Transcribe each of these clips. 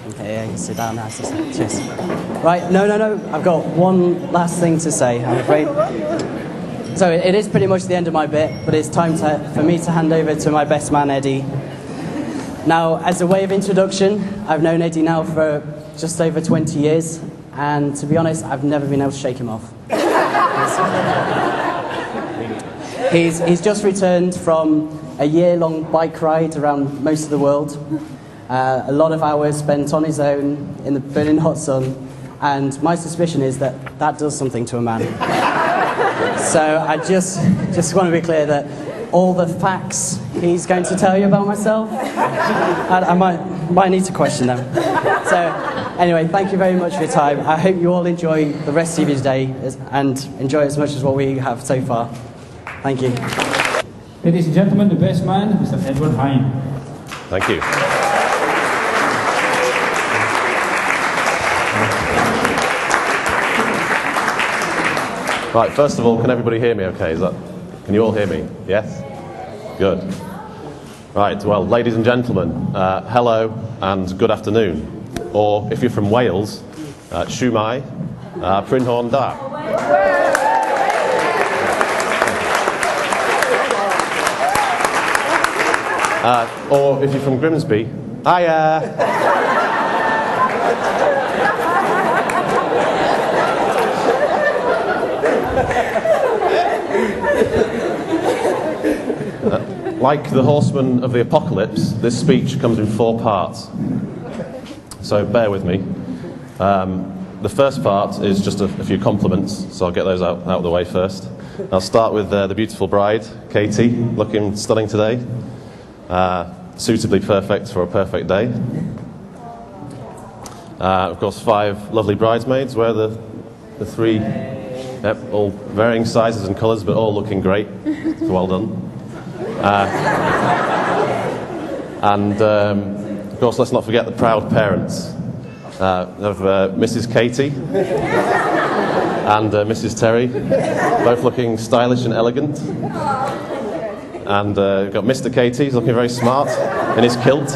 Okay, yeah, you sit down now. Cheers. Right, no. I've got one last thing to say, I'm afraid. So it is pretty much the end of my bit, but it's time for me to hand over to my best man, Eddie. Now, as a way of introduction, I've known Eddie now for just over 20 years, and to be honest, I've never been able to shake him off. He's just returned from a year-long bike ride around most of the world. A lot of hours spent on his own in the burning hot sun, and my suspicion is that does something to a man. So I just want to be clear that all the facts he's going to tell you about myself, I might need to question them. So anyway, thank you very much for your time. I hope you all enjoy the rest of your day and enjoy as much as what we have so far. Thank you. Ladies and gentlemen, the best man, Mr. Edward Hine. Thank you. Right, first of all, can everybody hear me okay? Can you all hear me? Yes? Good. Right, well, ladies and gentlemen, hello and good afternoon. Or, if you're from Wales, Shwmai, Prynhawn Da. Or, if you're from Grimsby, hiya! Like the horsemen of the apocalypse, this speech comes in 4 parts. So bear with me. The first part is just a few compliments, so I'll get those out of the way first. I'll start with the beautiful bride, Katie, looking stunning today. Suitably perfect for a perfect day. Of course, 5 lovely bridesmaids, where the 3, all varying sizes and colours, but all looking great. So well done. And of course, let's not forget the proud parents of Mrs. Katie and Mrs. Terry, both looking stylish and elegant. And we've got Mr. Katie, he's looking very smart in his kilt.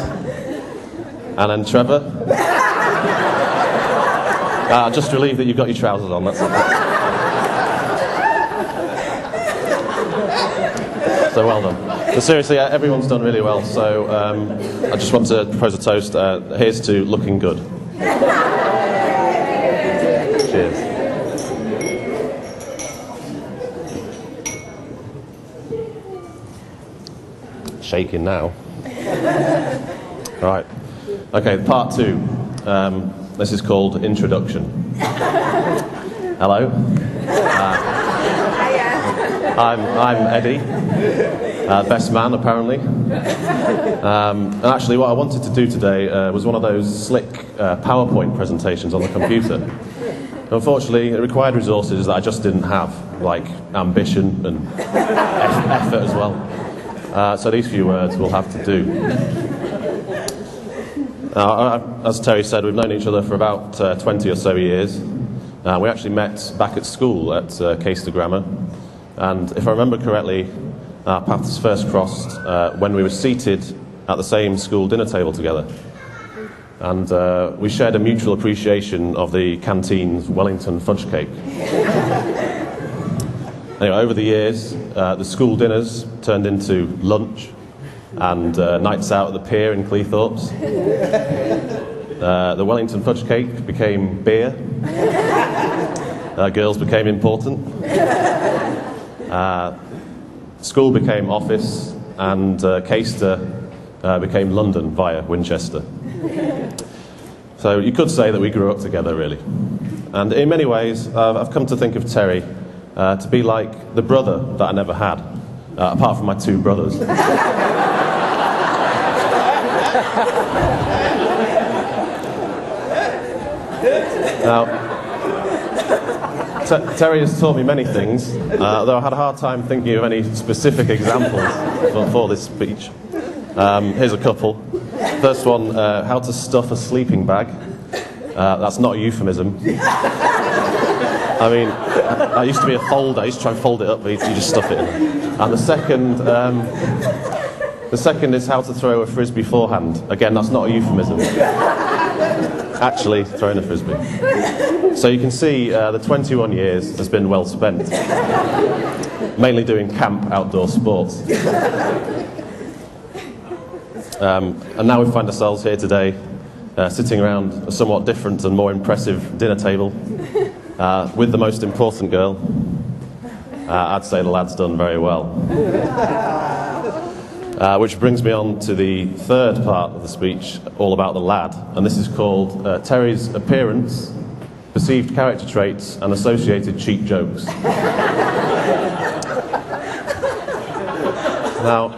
And then Trevor. Just relieved that you've got your trousers on, that's it. So well done. But seriously, everyone's done really well, so I just want to propose a toast. Here's to looking good. Cheers. Shaking now. Right. Okay, part 2. This is called Introduction. Hello. I'm Eddie, best man apparently. And actually what I wanted to do today was one of those slick PowerPoint presentations on the computer. Unfortunately, it required resources that I just didn't have, like ambition and effort as well. So these few words will have to do. As Terry said, we've known each other for about 20 or so years. We actually met back at school at Caister Grammar. And if I remember correctly, our paths first crossed when we were seated at the same school dinner table together. And we shared a mutual appreciation of the canteen's Wellington fudge cake. Anyway, over the years, the school dinners turned into lunch and nights out at the pier in Cleethorpes. The Wellington fudge cake became beer. Girls became important. School became office, and Caister became London via Winchester. So you could say that we grew up together, really. And in many ways, I've come to think of Terry to be like the brother that I never had, apart from my 2 brothers. Now, Terry has taught me many things, though I had a hard time thinking of any specific examples for this speech. Here's a couple. First one, how to stuff a sleeping bag. That's not a euphemism. I mean, I used to be a folder. I used to try and fold it up, but you just stuff it in. And the second is how to throw a frisbee forehand. Again, that's not a euphemism. actually throwing a frisbee. So you can see the 21 years has been well spent, mainly doing camp outdoor sports. And now we find ourselves here today, sitting around a somewhat different and more impressive dinner table with the most important girl. I'd say the lad's done very well. Which brings me on to the third part of the speech, all about the lad, and this is called Terry's Appearance, Perceived Character Traits and Associated Cheap Jokes. Now,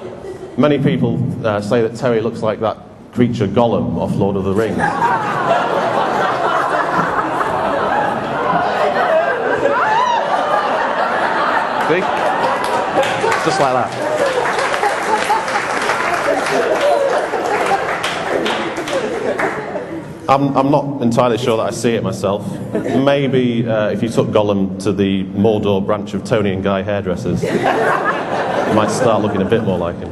many people say that Terry looks like that creature Gollum off Lord of the Rings. See? Just like that. I'm not entirely sure that I see it myself. Maybe if you took Gollum to the Mordor branch of Tony and Guy hairdressers, you might start looking a bit more like him.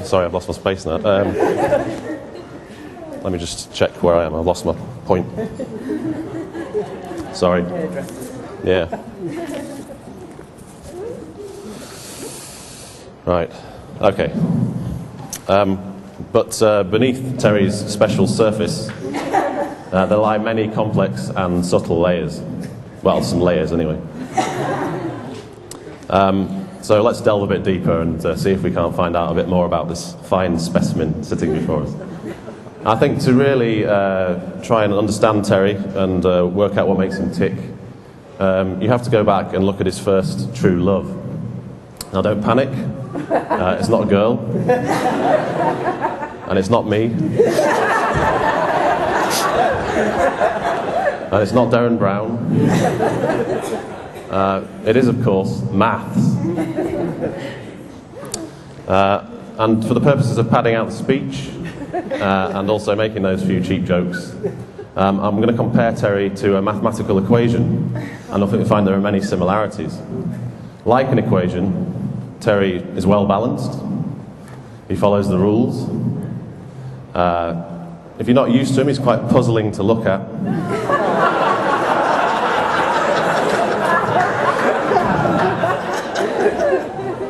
Sorry, I've lost my space now. Let me just check where I am. I've lost my point. Sorry. Yeah. Right. Okay. But beneath Terry's special surface, there lie many complex and subtle layers. Well, some layers anyway. So let's delve a bit deeper and see if we can't find out a bit more about this fine specimen sitting before us. I think to really try and understand Terry and work out what makes him tick, you have to go back and look at his first true love. Now don't panic, it's not a girl, and it's not me, and it's not Darren Brown. It is, of course, maths. And for the purposes of padding out the speech, and also making those few cheap jokes, I'm going to compare Terry to a mathematical equation, and I think you'll find there are many similarities. Like an equation, Terry is well balanced, he follows the rules. If you're not used to him, he's quite puzzling to look at.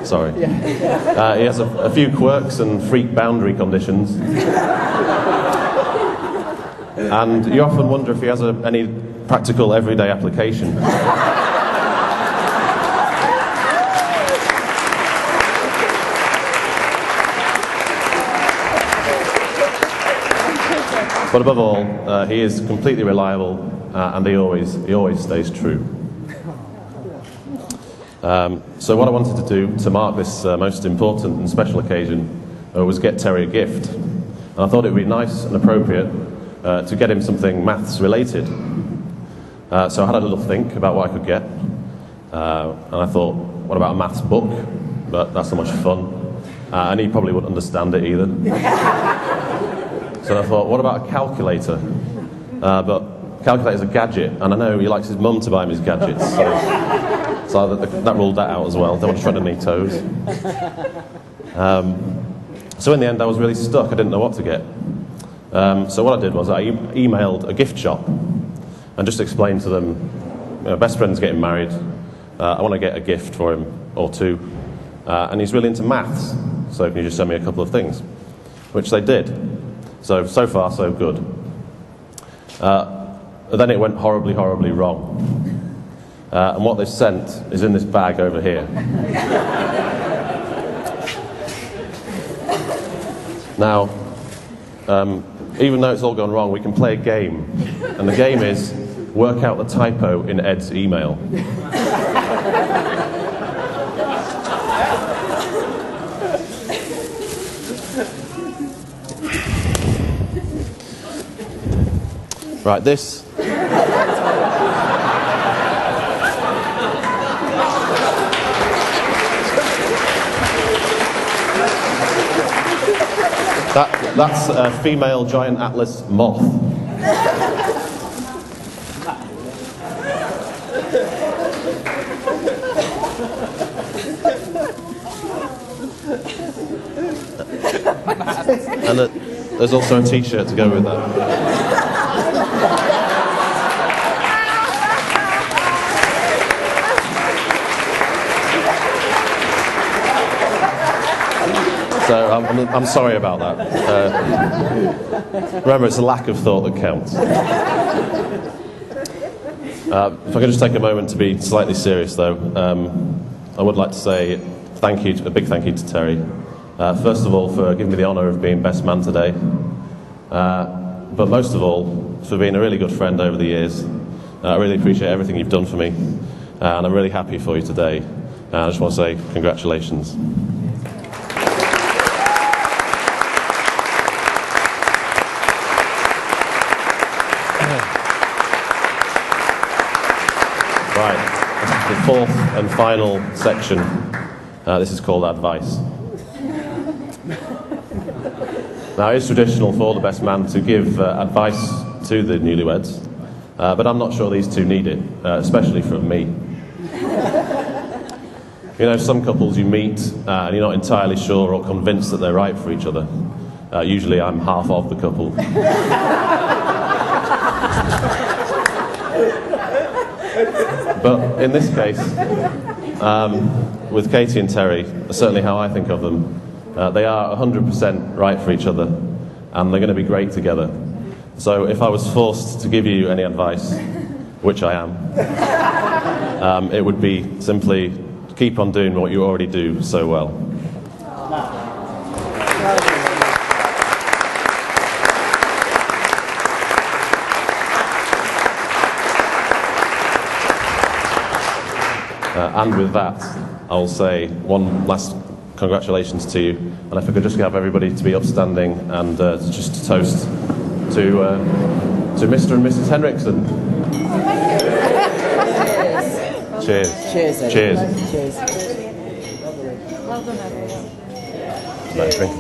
Sorry. He has a few quirks and freak boundary conditions. And you often wonder if he has any practical everyday application. But above all, he is completely reliable, and he always stays true. So what I wanted to do to mark this most important and special occasion was get Terry a gift. And I thought it would be nice and appropriate to get him something maths related. So I had a little think about what I could get. And I thought, what about a maths book? But that's not much fun. And he probably wouldn't understand it either. So I thought, what about a calculator? But calculator's a gadget, and I know he likes his mum to buy him his gadgets. So that ruled that out as well. Don't want to tread on any toes. So in the end, I was really stuck. I didn't know what to get. So what I did was I emailed a gift shop and just explained to them, best friend's getting married. I want to get a gift for him or two. And he's really into maths. So can you just send me a couple of things? Which they did. So far, so good. Then it went horribly, horribly wrong. And what they sent is in this bag over here. Now, even though it's all gone wrong, we can play a game. And the game is work out the typo in Ed's email. Right, this... That's a female giant atlas moth. And there's also a T-shirt to go with that. So I'm sorry about that. Remember, it's a lack of thought that counts. If I could just take a moment to be slightly serious, though, I would like to say a big thank you to Terry. First of all, for giving me the honour of being best man today, but most of all, for being a really good friend over the years. I really appreciate everything you've done for me, and I'm really happy for you today. I just want to say congratulations. Right, the fourth and final section. This is called advice. Now, it is traditional for the best man to give advice to the newlyweds, but I'm not sure these two need it, especially from me. You know, some couples you meet and you're not entirely sure or convinced that they're right for each other. Usually I'm half of the couple. But in this case, with Katie and Terry, certainly how I think of them, they are 100% right for each other, and they're going to be great together. So if I was forced to give you any advice, which I am, it would be simply keep on doing what you already do so well. And with that, I'll say one last congratulations to you, and if I could just have everybody to be upstanding and just to toast to Mr. and Mrs. Henriksen. Cheers. Cheers. Cheers. Cheers. Nice drink.